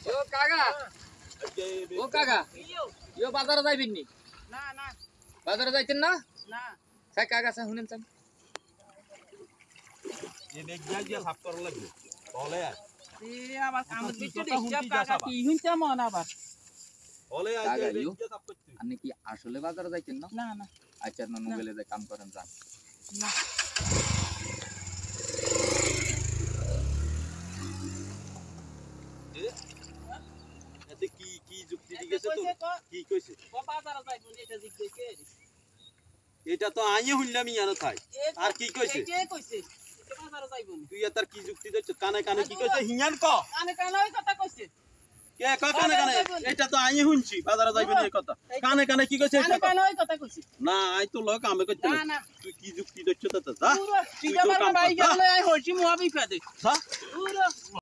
ও কাকা ও কাকা ইয়ো বাজারে যাইবেন নি না না বাজারে যাইতেন না না স্যার কাকা স্যার শুনেন স্যার এই দেখ যাই দিয়া সাফ করা লাগবে বলে এ আবার কামত বিচ্ছে হিসাব কাকা কি হইছে মন আবার বলে আজ কাকা, দেখ ইয়ো। দিয়া সাফ করতে আপনি কি আসলে বাজারে যাইতেন না না না আচ্ছা ননু গেলে যে কাম করেন যান না এতে কি কি যুক্তি দিয়েছে তো কি কইছে ও বাজারে যাইবো এটা জিজ্ঞেসে এটা তো আইয়ে শুনলাম ইয়ানো থাই আর কি কইছে কে কইছে এটা বাজারে যাইবো তুই তার কি যুক্তি দিচ্ছ কানে কানে কি কইছে হিয়ান ক কানে কানে ওই কথা কইছে কে ক কানে কানে এটা তো আইয়ে শুনছি বাজারে যাইবেন এই কথা কানে কানে কি কইছে কানে কানে ওই কথা কইছে না আই তো লক আমি কইতে না না তুই কি যুক্তি দিচ্ছ তা তা পুরো সিধা মারবা ভাই গেলে আই হইছি মুয়া বিপদে হ্যাঁ পুরো